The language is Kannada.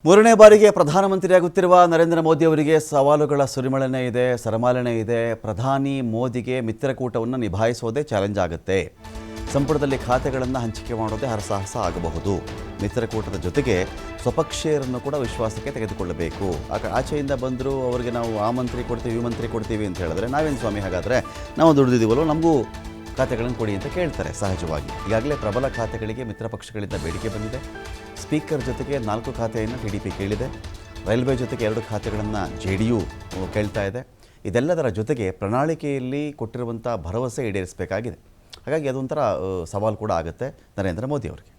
ಮೂರನೇ ಬಾರಿಗೆ ಪ್ರಧಾನಮಂತ್ರಿಯಾಗುತ್ತಿರುವ ನರೇಂದ್ರ ಮೋದಿ ಅವರಿಗೆ ಸವಾಲುಗಳ ಸುರಿಮಳೆನೇ ಇದೆ, ಸರಮಾಲೆನೇ ಇದೆ. ಪ್ರಧಾನಿ ಮೋದಿಗೆ ಮಿತ್ರಕೂಟವನ್ನು ನಿಭಾಯಿಸೋದೇ ಚಾಲೆಂಜ್ ಆಗುತ್ತೆ. ಸಂಪುಟದಲ್ಲಿ ಖಾತೆಗಳನ್ನು ಹಂಚಿಕೆ ಮಾಡೋದೇ ಹರಸಾಹಸ ಆಗಬಹುದು. ಮಿತ್ರಕೂಟದ ಜೊತೆಗೆ ಸ್ವಪಕ್ಷೀಯರನ್ನು ಕೂಡ ವಿಶ್ವಾಸಕ್ಕೆ ತೆಗೆದುಕೊಳ್ಳಬೇಕು. ಆಚೆಯಿಂದ ಬಂದರೂ ಅವರಿಗೆ ನಾವು ಆ ಮಂತ್ರಿ ಕೊಡ್ತೀವಿ, ಈ ಮಂತ್ರಿ ಕೊಡ್ತೀವಿ ಅಂತ ಹೇಳಿದ್ರೆ ನಾವೇನು ಸ್ವಾಮಿ, ಹಾಗಾದರೆ ನಾವು ದುಡಿದಿದ್ದೀವಲ್ಲೋ ನಮಗೂ ಖಾತೆಗಳನ್ನು ಕೊಡಿ ಅಂತ ಕೇಳ್ತಾರೆ ಸಹಜವಾಗಿ. ಈಗಾಗಲೇ ಪ್ರಬಲ ಖಾತೆಗಳಿಗೆ ಮಿತ್ರ ಪಕ್ಷಗಳಿಂದ ಬೇಡಿಕೆ ಬಂದಿದೆ. ಸ್ಪೀಕರ್ ಜೊತೆಗೆ 4 ಖಾತೆಯನ್ನು ಟಿಡಿಪಿ ಕೇಳಿದೆ. ರೈಲ್ವೆ ಜೊತೆಗೆ 2 ಖಾತೆಗಳನ್ನು ಜೆಡಿಯು ಕೇಳ್ತಾ ಇದೆ. ಇದೆಲ್ಲದರ ಜೊತೆಗೆ ಪ್ರಣಾಳಿಕೆಯಲ್ಲಿ ಕೊಟ್ಟಿರುವಂಥ ಭರವಸೆ ಈಡೇರಿಸಬೇಕಾಗಿದೆ. ಹಾಗಾಗಿ ಅದೊಂಥರ ಸವಾಲು ಕೂಡ ಆಗುತ್ತೆ ನರೇಂದ್ರ ಮೋದಿ ಅವರಿಗೆ.